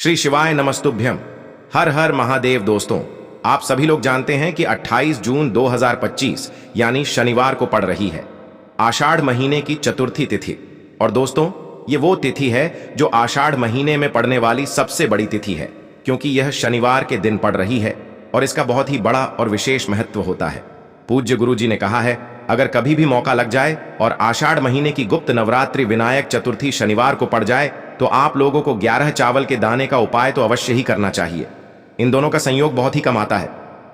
श्री शिवाय नमस्तुभ्यम। हर हर महादेव। दोस्तों, आप सभी लोग जानते हैं कि 28 जून 2025 यानी शनिवार को पड़ रही है आषाढ़ महीने की चतुर्थी तिथि। और दोस्तों, ये वो तिथि है जो आषाढ़ महीने में पड़ने वाली सबसे बड़ी तिथि है, क्योंकि यह शनिवार के दिन पड़ रही है और इसका बहुत ही बड़ा और विशेष महत्व होता है। पूज्य गुरु जी ने कहा है, अगर कभी भी मौका लग जाए और आषाढ़ महीने की गुप्त नवरात्रि विनायक चतुर्थी शनिवार को पड़ जाए तो आप लोगों को 11 चावल के दाने का उपाय तो अवश्य ही करना चाहिए। इन दोनों का संयोग बहुत ही कम आता है।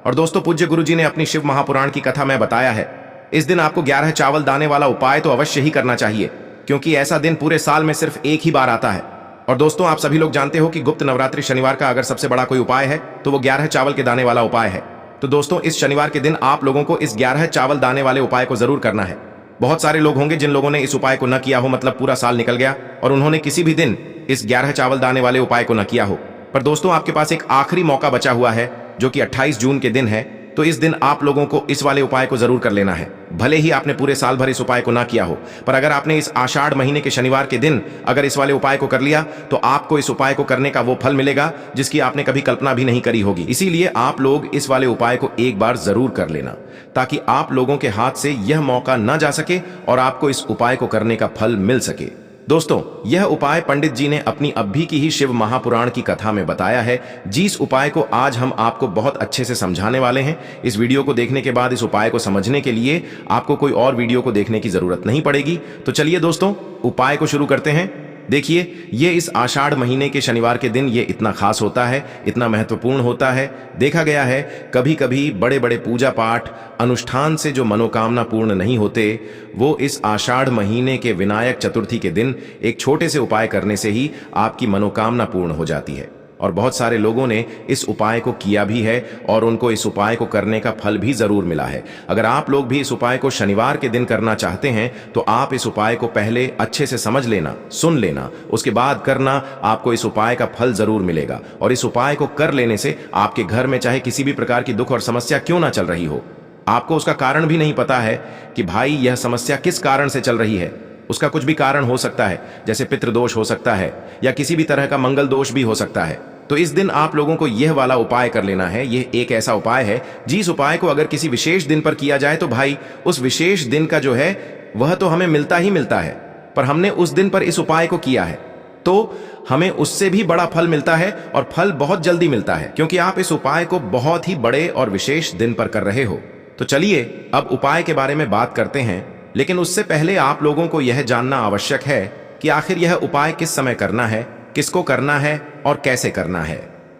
और दोस्तों, पूज्य गुरु जी ने अपनी शिव महापुराण की कथा में बताया है, इस दिन आपको 11 चावल दाने वाला उपाय तो अवश्य ही करना चाहिए, क्योंकि ऐसा दिन पूरे साल में सिर्फ एक ही बार आता है। और दोस्तों, आप सभी लोग जानते हो कि गुप्त नवरात्रि शनिवार का अगर सबसे बड़ा कोई उपाय है तो वो 11 चावल के दाने वाला उपाय है। तो दोस्तों, इस शनिवार के दिन आप लोगों को इस 11 चावल दाने वाले उपाय को जरूर करना है। बहुत सारे लोग होंगे जिन लोगों ने इस उपाय को न किया हो, मतलब पूरा साल निकल गया और उन्होंने किसी भी दिन इस 11 चावल दाने वाले उपाय को न किया हो। पर दोस्तों, आपके पास एक आखिरी मौका बचा हुआ है जो कि 28 जून के दिन है। तो इस दिन आप लोगों को इस वाले उपाय को जरूर कर लेना है। भले ही आपने पूरे साल भर इस उपाय को ना किया हो, पर अगर आपने इस आषाढ़ महीने के शनिवार के दिन अगर इस वाले उपाय को कर लिया तो आपको इस उपाय को करने का वो फल मिलेगा जिसकी आपने कभी कल्पना भी नहीं करी होगी। इसीलिए आप लोग इस वाले उपाय को एक बार जरूर कर लेना, ताकि आप लोगों के हाथ से यह मौका ना जा सके और आपको इस उपाय को करने का फल मिल सके। दोस्तों, यह उपाय पंडित जी ने अपनी अभी की ही शिव महापुराण की कथा में बताया है, जिस उपाय को आज हम आपको बहुत अच्छे से समझाने वाले हैं। इस वीडियो को देखने के बाद इस उपाय को समझने के लिए आपको कोई और वीडियो को देखने की जरूरत नहीं पड़ेगी। तो चलिए दोस्तों, उपाय को शुरू करते हैं। देखिए, ये इस आषाढ़ महीने के शनिवार के दिन ये इतना खास होता है, इतना महत्वपूर्ण होता है। देखा गया है कभी कभी बड़े बड़े पूजा पाठ अनुष्ठान से जो मनोकामना पूर्ण नहीं होते, वो इस आषाढ़ महीने के विनायक चतुर्थी के दिन एक छोटे से उपाय करने से ही आपकी मनोकामना पूर्ण हो जाती है। और बहुत सारे लोगों ने इस उपाय को किया भी है और उनको इस उपाय को करने का फल भी जरूर मिला है। अगर आप लोग भी इस उपाय को शनिवार के दिन करना चाहते हैं तो आप इस उपाय को पहले अच्छे से समझ लेना, सुन लेना, उसके बाद करना। आपको इस उपाय का फल जरूर मिलेगा। और इस उपाय को कर लेने से आपके घर में चाहे किसी भी प्रकार की दुख और समस्या क्यों ना चल रही हो, आपको उसका कारण भी नहीं पता है कि भाई यह समस्या किस कारण से चल रही है। उसका कुछ भी कारण हो सकता है, जैसे पितृदोष हो सकता है या किसी भी तरह का मंगल दोष भी हो सकता है। तो इस दिन आप लोगों को यह वाला उपाय कर लेना है। यह एक ऐसा उपाय है जिस उपाय को अगर किसी विशेष दिन पर किया जाए तो भाई उस विशेष दिन का जो है वह तो हमें मिलता ही मिलता है, पर हमने उस दिन पर इस उपाय को किया है तो हमें उससे भी बड़ा फल मिलता है और फल बहुत जल्दी मिलता है, क्योंकि आप इस उपाय को बहुत ही बड़े और विशेष दिन पर कर रहे हो। तो चलिए अब उपाय के बारे में बात करते हैं, लेकिन उससे पहले आप लोगों को यह जानना आवश्यक है कि आखिर यह उपाय किस समय करना है, किसको करना है और कैसे करना है।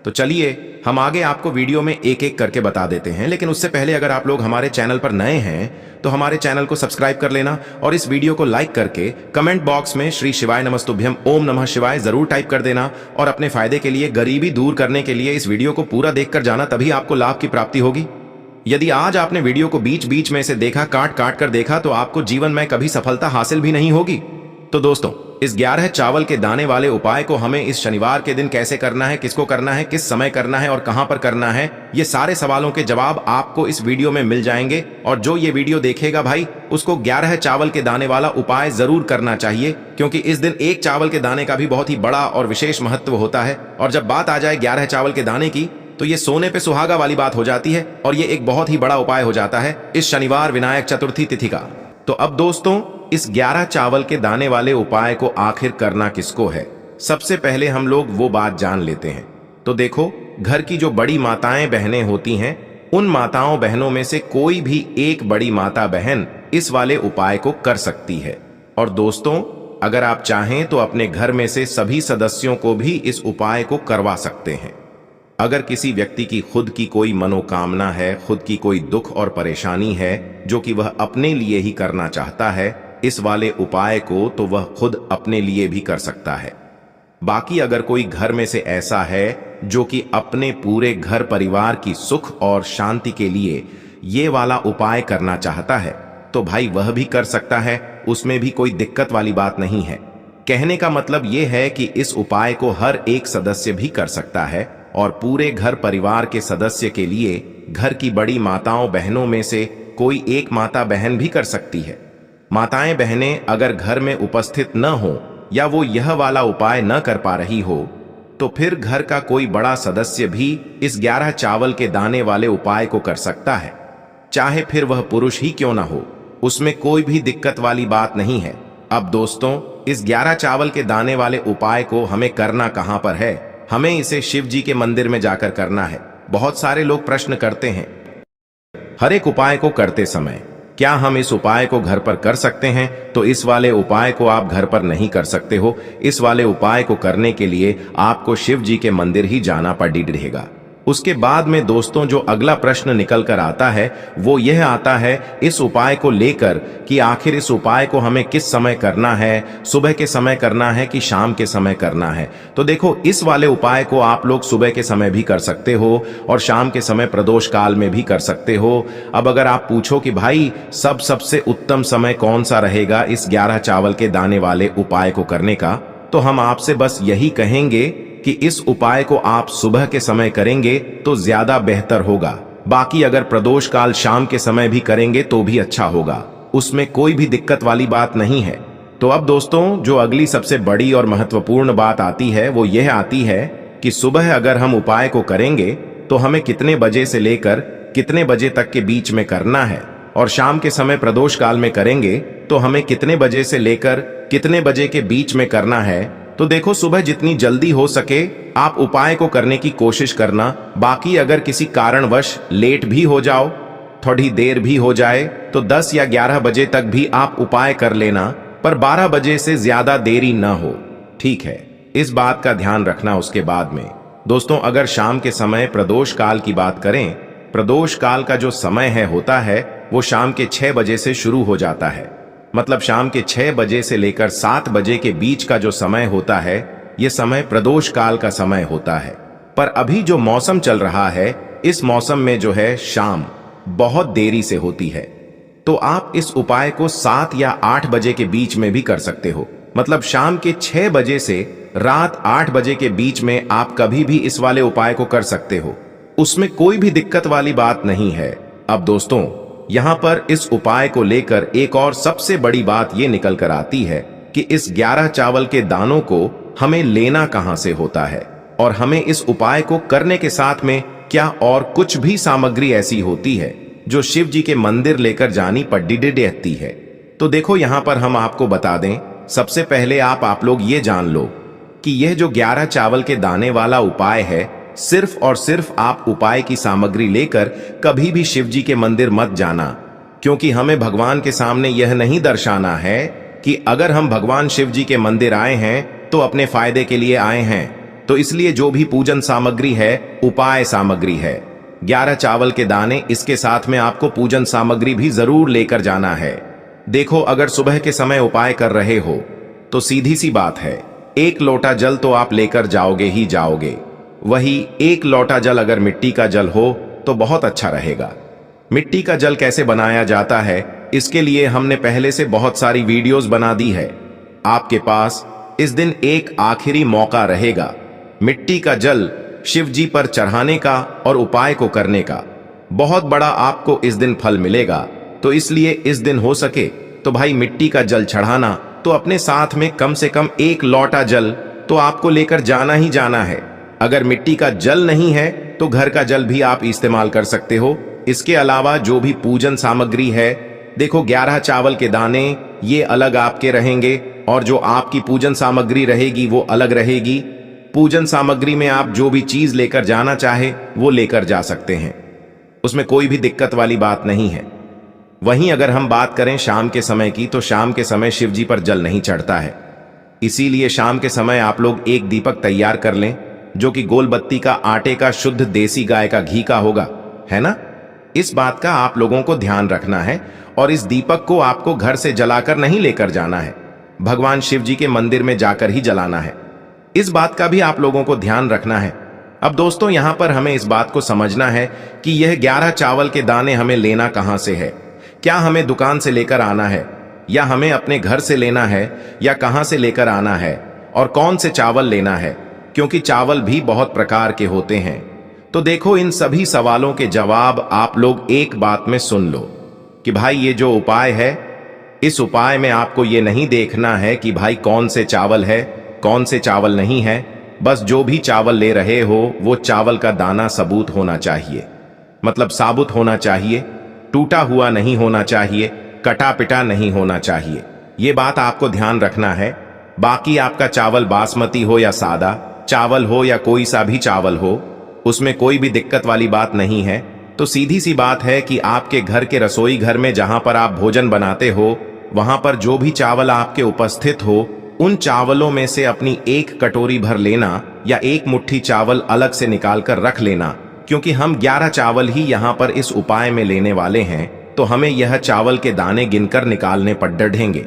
तो चलिए हम आगे आपको वीडियो में एक एक करके बता देते हैं। लेकिन उससे पहले अगर आप लोग हमारे चैनल पर नए हैं तो हमारे चैनल को सब्सक्राइब कर लेना और इस वीडियो को लाइक करके कमेंट बॉक्स में श्री शिवाय नमस्तुभ्यम ओम नमः शिवाय जरूर टाइप कर देना। और अपने फायदे के लिए, गरीबी दूर करने के लिए इस वीडियो को पूरा देखकर जाना, तभी आपको लाभ की प्राप्ति होगी। यदि आज आपने वीडियो को बीच बीच में से देखा, काट काट कर देखा, तो आपको जीवन में कभी सफलता हासिल भी नहीं होगी। तो दोस्तों, इस 11 चावल के दाने वाले उपाय को हमें इस शनिवार के दिन कैसे करना है, किसको करना है, किस समय करना है और कहां पर करना है, ये सारे सवालों के जवाब आपको इस वीडियो में मिल जाएंगे। और जो ये वीडियो देखेगा भाई, उसको 11 चावल के दाने वाला उपाय जरूर करना चाहिए, क्योंकि इस दिन एक चावल के दाने का भी बहुत ही बड़ा और विशेष महत्व होता है। और जब बात आ जाए 11 चावल के दाने की, तो ये सोने पे सुहागा वाली बात हो जाती है और ये एक बहुत ही बड़ा उपाय हो जाता है इस शनिवार विनायक चतुर्थी तिथि का। तो अब दोस्तों, इस 11 चावल के दाने वाले उपाय को आखिर करना किसको है, सबसे पहले हम लोग वो बात जान लेते हैं। तो देखो, घर की जो बड़ी माताएं बहनें होती हैं, उन माताओं बहनों में से कोई भी एक बड़ी माता बहन इस वाले उपाय को कर सकती है। और दोस्तों, अगर आप चाहें तो अपने घर में से सभी सदस्यों को भी इस उपाय को करवा सकते हैं। अगर किसी व्यक्ति की खुद की कोई मनोकामना है, खुद की कोई दुख और परेशानी है जो कि वह अपने लिए ही करना चाहता है इस वाले उपाय को, तो वह खुद अपने लिए भी कर सकता है। बाकी अगर कोई घर में से ऐसा है जो कि अपने पूरे घर परिवार की सुख और शांति के लिए ये वाला उपाय करना चाहता है, तो भाई वह भी कर सकता है, उसमें भी कोई दिक्कत वाली बात नहीं है। कहने का मतलब ये है कि इस उपाय को हर एक सदस्य भी कर सकता है और पूरे घर परिवार के सदस्य के लिए घर की बड़ी माताओं बहनों में से कोई एक माता बहन भी कर सकती है। माताएं बहनें अगर घर में उपस्थित न हो या वो यह वाला उपाय न कर पा रही हो, तो फिर घर का कोई बड़ा सदस्य भी इस 11 चावल के दाने वाले उपाय को कर सकता है, चाहे फिर वह पुरुष ही क्यों ना हो। उसमें कोई भी दिक्कत वाली बात नहीं है। अब दोस्तों, इस 11 चावल के दाने वाले उपाय को हमें करना कहां पर है? हमें इसे शिव जी के मंदिर में जाकर करना है। बहुत सारे लोग प्रश्न करते हैं, हर एक उपाय को करते समय क्या हम इस उपाय को घर पर कर सकते हैं? तो इस वाले उपाय को आप घर पर नहीं कर सकते हो। इस वाले उपाय को करने के लिए आपको शिव जी के मंदिर ही जाना पड़ेगा। उसके बाद में दोस्तों जो अगला प्रश्न निकल कर आता है वो यह आता है इस उपाय को लेकर कि आखिर इस उपाय को हमें किस समय करना है, सुबह के समय करना है कि शाम के समय करना है। तो देखो, इस वाले उपाय को आप लोग सुबह के समय भी कर सकते हो और शाम के समय प्रदोष काल में भी कर सकते हो। अब अगर आप पूछो कि भाई सबसे उत्तम समय कौन सा रहेगा इस 11 चावल के दाने वाले उपाय को करने का, तो हम आपसे बस यही कहेंगे कि इस उपाय को आप सुबह के समय करेंगे तो ज्यादा बेहतर होगा। बाकी अगर प्रदोष काल शाम के समय भी करेंगे तो भी अच्छा होगा, उसमें कोई भी दिक्कत वाली बात नहीं है। तो अब दोस्तों जो अगली सबसे बड़ी और महत्वपूर्ण बात आती है वो यह आती है कि सुबह अगर हम उपाय को करेंगे तो हमें कितने बजे से लेकर कितने बजे तक के बीच में करना है, और शाम के समय प्रदोष काल में करेंगे तो हमें कितने बजे से लेकर कितने बजे के बीच में करना है। तो देखो, सुबह जितनी जल्दी हो सके आप उपाय को करने की कोशिश करना। बाकी अगर किसी कारणवश लेट भी हो जाओ, थोड़ी देर भी हो जाए, तो 10 या 11 बजे तक भी आप उपाय कर लेना, पर 12 बजे से ज्यादा देरी न हो, ठीक है? इस बात का ध्यान रखना। उसके बाद में दोस्तों अगर शाम के समय प्रदोष काल की बात करें, प्रदोष काल का जो समय होता है वो शाम के 6 बजे से शुरू हो जाता है। मतलब शाम के 6 बजे से लेकर 7 बजे के बीच का जो समय होता है ये समय प्रदोष काल का समय होता है। पर अभी जो मौसम चल रहा है इस मौसम में जो है शाम बहुत देरी से होती है, तो आप इस उपाय को 7 या 8 बजे के बीच में भी कर सकते हो। मतलब शाम के 6 बजे से रात 8 बजे के बीच में आप कभी भी इस वाले उपाय को कर सकते हो, उसमें कोई भी दिक्कत वाली बात नहीं है। अब दोस्तों यहां पर इस उपाय को लेकर एक और सबसे बड़ी बात यह निकल कर आती है कि इस 11 चावल के दानों को हमें लेना कहां से होता है, और हमें इस उपाय को करने के साथ में क्या और कुछ भी सामग्री ऐसी होती है जो शिव जी के मंदिर लेकर जानी पड़ती है। तो देखो यहां पर हम आपको बता दें, सबसे पहले आप लोग ये जान लो कि यह जो 11 चावल के दाने वाला उपाय है, सिर्फ और सिर्फ आप उपाय की सामग्री लेकर कभी भी शिव जी के मंदिर मत जाना, क्योंकि हमें भगवान के सामने यह नहीं दर्शाना है कि अगर हम भगवान शिव जी के मंदिर आए हैं तो अपने फायदे के लिए आए हैं। तो इसलिए जो भी पूजन सामग्री है उपाय सामग्री है, 11 चावल के दाने, इसके साथ में आपको पूजन सामग्री भी जरूर लेकर जाना है। देखो अगर सुबह के समय उपाय कर रहे हो तो सीधी सी बात है, 1 लोटा जल तो आप लेकर जाओगे ही जाओगे। वही 1 लोटा जल अगर मिट्टी का जल हो तो बहुत अच्छा रहेगा। मिट्टी का जल कैसे बनाया जाता है इसके लिए हमने पहले से बहुत सारी वीडियोस बना दी है। आपके पास इस दिन एक आखिरी मौका रहेगा मिट्टी का जल शिव जी पर चढ़ाने का और उपाय को करने का। बहुत बड़ा आपको इस दिन फल मिलेगा। तो इसलिए इस दिन हो सके तो भाई मिट्टी का जल चढ़ाना, तो अपने साथ में कम से कम 1 लोटा जल तो आपको लेकर जाना ही जाना है। अगर मिट्टी का जल नहीं है तो घर का जल भी आप इस्तेमाल कर सकते हो। इसके अलावा जो भी पूजन सामग्री है, देखो 11 चावल के दाने ये अलग आपके रहेंगे और जो आपकी पूजन सामग्री रहेगी वो अलग रहेगी। पूजन सामग्री में आप जो भी चीज लेकर जाना चाहे वो लेकर जा सकते हैं, उसमें कोई भी दिक्कत वाली बात नहीं है। वहीं अगर हम बात करें शाम के समय की, तो शाम के समय शिव जी पर जल नहीं चढ़ता है, इसीलिए शाम के समय आप लोग एक दीपक तैयार कर लें जो कि गोल बत्ती का आटे का शुद्ध देसी गाय का घी का होगा, है ना? इस बात का आप लोगों को ध्यान रखना है। और इस दीपक को आपको घर से जलाकर नहीं लेकर जाना है, भगवान शिव जी के मंदिर में जाकर ही जलाना है। इस बात का भी आप लोगों को ध्यान रखना है। अब दोस्तों यहां पर हमें इस बात को समझना है कि यह 11 चावल के दाने हमें लेना कहां से है। क्या हमें दुकान से लेकर आना है, या हमें अपने घर से लेना है, या कहां से लेकर आना है, और कौन से चावल लेना है, क्योंकि चावल भी बहुत प्रकार के होते हैं। तो देखो इन सभी सवालों के जवाब आप लोग एक बात में सुन लो कि भाई ये जो उपाय है, इस उपाय में आपको ये नहीं देखना है कि भाई कौन से चावल है कौन से चावल नहीं है। बस जो भी चावल ले रहे हो वो चावल का दाना सबूत होना चाहिए, मतलब साबुत होना चाहिए, टूटा हुआ नहीं होना चाहिए, कटा पिटा नहीं होना चाहिए। ये बात आपको ध्यान रखना है। बाकी आपका चावल बासमती हो या सादा चावल हो या कोई सा भी चावल हो, उसमें कोई भी दिक्कत वाली बात नहीं है। तो सीधी सी बात है कि आपके घर के रसोई घर में जहां पर आप भोजन बनाते हो, वहां पर जो भी चावल आपके उपस्थित हो, उन चावलों में से अपनी एक कटोरी भर लेना या एक मुट्ठी चावल अलग से निकाल कर रख लेना, क्योंकि हम 11 चावल ही यहाँ पर इस उपाय में लेने वाले हैं, तो हमें यह चावल के दाने गिनकर निकालने पर डढ़ेंगे।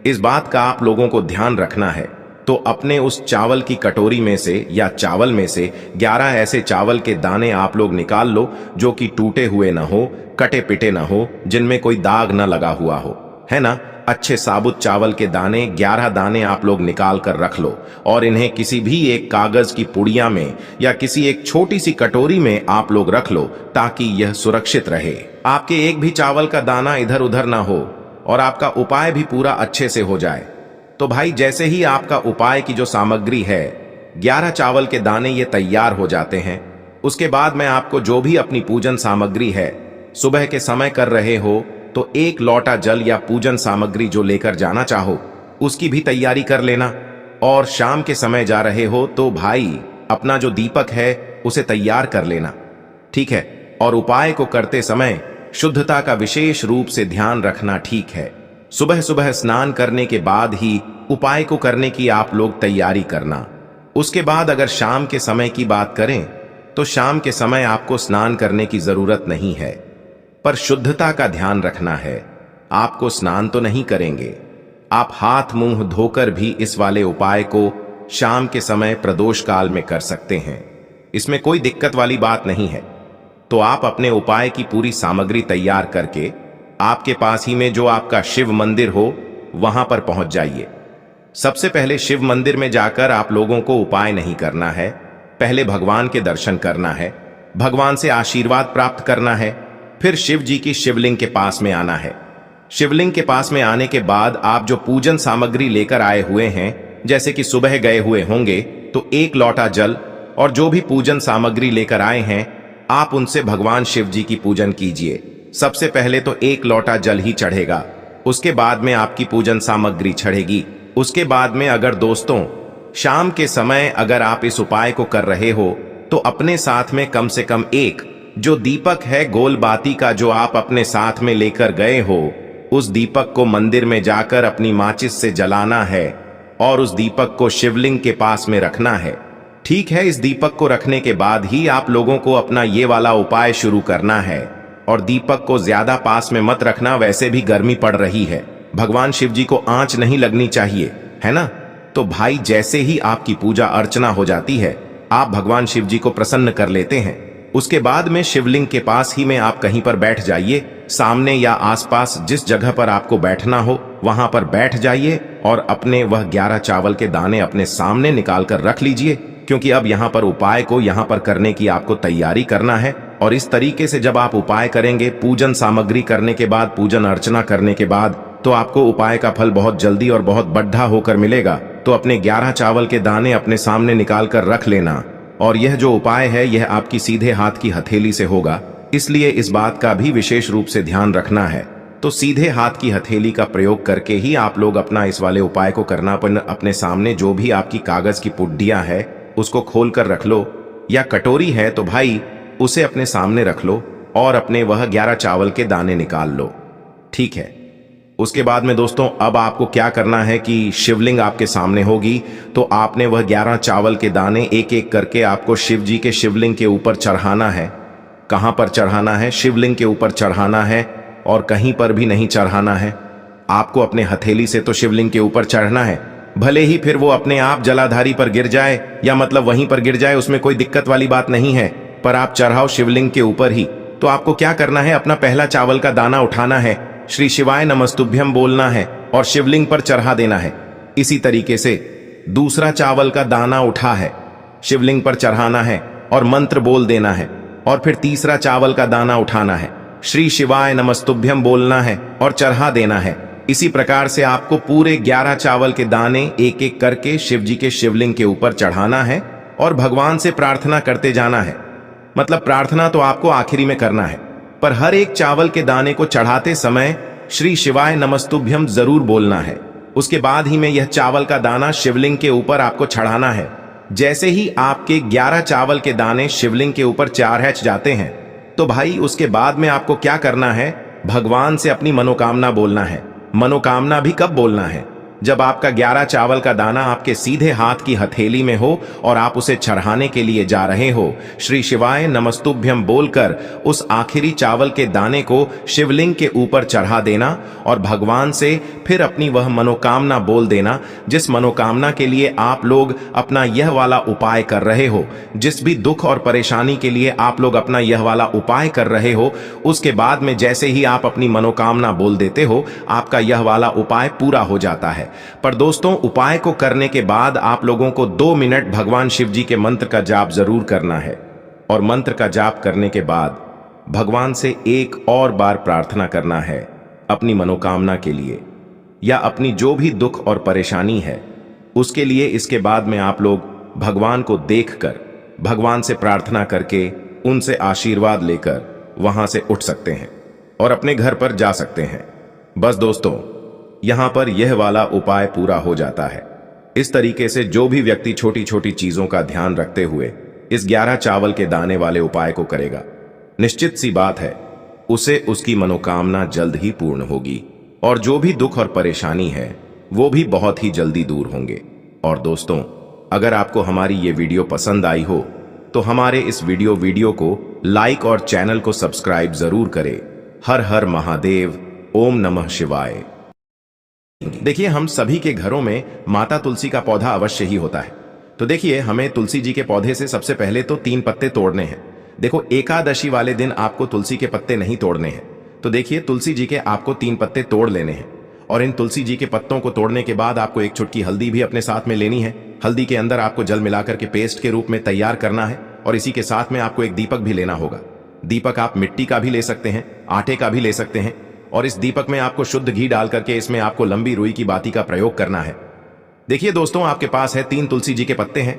इस बात का आप लोगों को ध्यान रखना है। तो अपने उस चावल की कटोरी में से या चावल में से 11 ऐसे चावल के दाने आप लोग निकाल लो जो कि टूटे हुए ना हो, कटे पिटे ना हो, जिनमें कोई दाग ना लगा हुआ हो, है ना। अच्छे साबुत चावल के दाने 11 दाने आप लोग निकाल कर रख लो और इन्हें किसी भी एक कागज की पुड़िया में या किसी एक छोटी सी कटोरी में आप लोग रख लो, ताकि यह सुरक्षित रहे। आपके एक भी चावल का दाना इधर उधर ना हो और आपका उपाय भी पूरा अच्छे से हो जाए। तो भाई जैसे ही आपका उपाय की जो सामग्री है, 11 चावल के दाने ये तैयार हो जाते हैं, उसके बाद मैं आपको जो भी अपनी पूजन सामग्री है, सुबह के समय कर रहे हो तो 1 लोटा जल या पूजन सामग्री जो लेकर जाना चाहो उसकी भी तैयारी कर लेना। और शाम के समय जा रहे हो तो भाई अपना जो दीपक है उसे तैयार कर लेना, ठीक है। और उपाय को करते समय शुद्धता का विशेष रूप से ध्यान रखना, ठीक है। सुबह सुबह स्नान करने के बाद ही उपाय को करने की आप लोग तैयारी करना। उसके बाद अगर शाम के समय की बात करें तो शाम के समय आपको स्नान करने की जरूरत नहीं है, पर शुद्धता का ध्यान रखना है। आपको स्नान तो नहीं करेंगे, आप हाथ मुंह धोकर भी इस वाले उपाय को शाम के समय प्रदोष काल में कर सकते हैं, इसमें कोई दिक्कत वाली बात नहीं है। तो आप अपने उपाय की पूरी सामग्री तैयार करके आपके पास ही में जो आपका शिव मंदिर हो वहां पर पहुंच जाइए। सबसे पहले शिव मंदिर में जाकर आप लोगों को उपाय नहीं करना है, पहले भगवान के दर्शन करना है, भगवान से आशीर्वाद प्राप्त करना है, फिर शिव जी की शिवलिंग के पास में आना है। शिवलिंग के पास में आने के बाद आप जो पूजन सामग्री लेकर आए हुए हैं, जैसे कि सुबह गए हुए होंगे तो 1 लोटा जल और जो भी पूजन सामग्री लेकर आए हैं, आप उनसे भगवान शिव जी की पूजन कीजिए। सबसे पहले तो 1 लोटा जल ही चढ़ेगा, उसके बाद में आपकी पूजन सामग्री चढ़ेगी। उसके बाद में अगर दोस्तों शाम के समय अगर आप इस उपाय को कर रहे हो तो अपने साथ में कम से कम एक जो दीपक है गोल बाती का जो आप अपने साथ में लेकर गए हो, उस दीपक को मंदिर में जाकर अपनी माचिस से जलाना है और उस दीपक को शिवलिंग के पास में रखना है, ठीक है। इस दीपक को रखने के बाद ही आप लोगों को अपना ये वाला उपाय शुरू करना है। और दीपक को ज्यादा पास में मत रखना, वैसे भी गर्मी पड़ रही है, भगवान शिव जी को आंच नहीं लगनी चाहिए, है ना। तो भाई जैसे ही आपकी पूजा अर्चना हो जाती है, आप भगवान शिव जी को प्रसन्न कर लेते हैं, उसके बाद में शिवलिंग के पास ही में आप कहीं पर बैठ जाइए, सामने या आसपास जिस जगह पर आपको बैठना हो वहां पर बैठ जाइए और अपने वह 11 चावल के दाने अपने सामने निकाल कर रख लीजिए, क्योंकि अब यहाँ पर उपाय को यहाँ पर करने की आपको तैयारी करना है। और इस तरीके से जब आप उपाय करेंगे, पूजन सामग्री करने के बाद, पूजन अर्चना करने के बाद, तो आपको उपाय का फल बहुत जल्दी और बहुत बढ़ा होकर मिलेगा। तो अपने 11 चावल के दाने अपने सामने निकाल कर रख लेना। और यह जो उपाय है यह आपकी सीधे हाथ की हथेली से होगा, इसलिए इस बात का भी विशेष रूप से ध्यान रखना है। तो सीधे हाथ की हथेली का प्रयोग करके ही आप लोग अपना इस वाले उपाय को करना। अपने सामने जो भी आपकी कागज की पुड्डियां है उसको खोल कर रख लो, या कटोरी है तो भाई उसे अपने सामने रख लो और अपने वह 11 चावल के दाने निकाल लो, ठीक है। उसके बाद में दोस्तों अब आपको क्या करना है कि शिवलिंग आपके सामने होगी, तो आपने वह 11 चावल के दाने एक एक करके आपको शिव जी के शिवलिंग के ऊपर चढ़ाना है। कहां पर चढ़ाना है? शिवलिंग के ऊपर चढ़ाना है और कहीं पर भी नहीं चढ़ाना है। आपको अपने हथेली से तो शिवलिंग के ऊपर चढ़ना है, भले ही फिर वो अपने आप जलाधारी पर गिर जाए या मतलब वहीं पर गिर जाए, उसमें कोई दिक्कत वाली बात नहीं है, पर आप चढ़ाओ शिवलिंग के ऊपर ही। तो आपको क्या करना है, अपना पहला चावल का दाना उठाना है, श्री शिवाय नमस्तुभ्यम बोलना है और शिवलिंग पर चढ़ा देना है। इसी तरीके से दूसरा चावल का दाना उठा है, शिवलिंग पर चढ़ाना है और मंत्र बोल देना है। और फिर तीसरा चावल का दाना उठाना है, श्री शिवाय नमस्तुभ्यम बोलना है और चढ़ा देना है। इसी प्रकार से आपको पूरे 11 चावल के दाने एक एक करके शिव जी के शिवलिंग के ऊपर चढ़ाना है और भगवान से प्रार्थना करते जाना है। मतलब प्रार्थना तो आपको आखिरी में करना है, पर हर एक चावल के दाने को चढ़ाते समय श्री शिवाय नमस्तुभ्यम जरूर बोलना है। उसके बाद ही में यह चावल का दाना शिवलिंग के ऊपर आपको चढ़ाना है। जैसे ही आपके 11 चावल के दाने शिवलिंग के ऊपर चारहच जाते हैं, तो भाई उसके बाद में आपको क्या करना है, भगवान से अपनी मनोकामना बोलना है। मनोकामना भी कब बोलना है, जब आपका 11 चावल का दाना आपके सीधे हाथ की हथेली में हो और आप उसे चढ़ाने के लिए जा रहे हो। श्री शिवाय नमस्तुभ्यम बोलकर उस आखिरी चावल के दाने को शिवलिंग के ऊपर चढ़ा देना और भगवान से फिर अपनी वह मनोकामना बोल देना, जिस मनोकामना के लिए आप लोग अपना यह वाला उपाय कर रहे हो। जिस भी दुख और परेशानी के लिए आप लोग अपना यह वाला उपाय कर रहे हो, उसके बाद में जैसे ही आप अपनी मनोकामना बोल देते हो, आपका यह वाला उपाय पूरा हो जाता है। पर दोस्तों, उपाय को करने के बाद आप लोगों को 2 मिनट भगवान शिव जी के मंत्र का जाप जरूर करना है। और मंत्र का जाप करने के बाद भगवान से एक और बार प्रार्थना करना है अपनी मनोकामना के लिए, या अपनी जो भी दुख और परेशानी है उसके लिए। इसके बाद में आप लोग भगवान को देखकर, भगवान से प्रार्थना करके, उनसे आशीर्वाद लेकर वहां से उठ सकते हैं और अपने घर पर जा सकते हैं। बस दोस्तों, यहां पर यह वाला उपाय पूरा हो जाता है। इस तरीके से जो भी व्यक्ति छोटी छोटी चीजों का ध्यान रखते हुए इस 11 चावल के दाने वाले उपाय को करेगा, निश्चित सी बात है उसे उसकी मनोकामना जल्द ही पूर्ण होगी और जो भी दुख और परेशानी है वो भी बहुत ही जल्दी दूर होंगे। और दोस्तों, अगर आपको हमारी ये वीडियो पसंद आई हो तो हमारे इस वीडियो को लाइक और चैनल को सब्सक्राइब जरूर करें। हर हर महादेव, ओम नमः शिवाय। देखिए, हम सभी के घरों में माता तुलसी का पौधा अवश्य ही होता है। तो देखिए, हमें तुलसी जी के पौधे से सबसे पहले तो 3 पत्ते तोड़ने हैं। देखो, एकादशी वाले दिन आपको तुलसी के पत्ते नहीं तोड़ने हैं। तो देखिए, तुलसी जी के आपको 3 पत्ते तोड़ लेने हैं और इन तुलसी जी के पत्तों को तोड़ने के बाद आपको एक चुटकी हल्दी भी अपने साथ में लेनी है। हल्दी के अंदर आपको जल मिलाकर के पेस्ट के रूप में तैयार करना है और इसी के साथ में आपको एक दीपक भी लेना होगा। दीपक आप मिट्टी का भी ले सकते हैं, आटे का भी ले सकते हैं, और इस दीपक में आपको शुद्ध घी डाल करके इसमें आपको लंबी रुई की बाती का प्रयोग करना है। देखिए दोस्तों, आपके पास है 3 तुलसी जी के पत्ते हैं।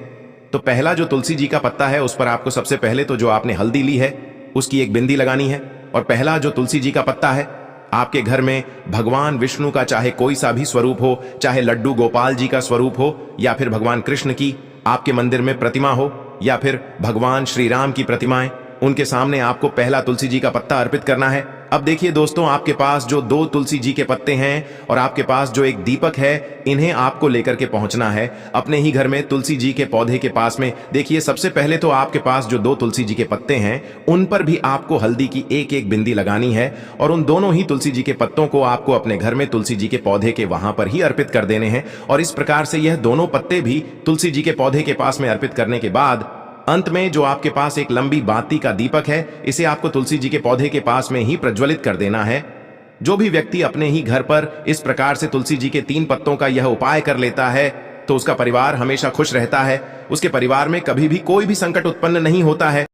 तो पहला जो तुलसी जी का पत्ता है उस पर आपको सबसे पहले तो जो आपने हल्दी ली है उसकी एक बिंदी लगानी है। और पहला जो तुलसी जी का पत्ता है, आपके घर में भगवान विष्णु का चाहे कोई सा भी स्वरूप हो, चाहे लड्डू गोपाल जी का स्वरूप हो, या फिर भगवान कृष्ण की आपके मंदिर में प्रतिमा हो, या फिर भगवान श्री राम की प्रतिमाएं, उनके सामने आपको पहला तुलसी जी का पत्ता अर्पित करना है। अब देखिए दोस्तों, आपके पास जो 2 तुलसी जी के पत्ते हैं और आपके पास जो एक दीपक है, इन्हें आपको लेकर के पहुंचना है अपने ही घर में तुलसी जी के पौधे के पास में। देखिए, सबसे पहले तो आपके पास जो 2 तुलसी जी के पत्ते हैं उन पर भी आपको हल्दी की एक एक बिंदी लगानी है और उन दोनों ही तुलसी जी के पत्तों को आपको अपने घर में तुलसी जी के पौधे के वहां पर ही अर्पित कर देने हैं। और इस प्रकार से यह दोनों पत्ते भी तुलसी जी के पौधे के पास में अर्पित करने के बाद अंत में जो आपके पास एक लंबी बाती का दीपक है, इसे आपको तुलसी जी के पौधे के पास में ही प्रज्वलित कर देना है। जो भी व्यक्ति अपने ही घर पर इस प्रकार से तुलसी जी के 3 पत्तों का यह उपाय कर लेता है तो उसका परिवार हमेशा खुश रहता है, उसके परिवार में कभी भी कोई भी संकट उत्पन्न नहीं होता है।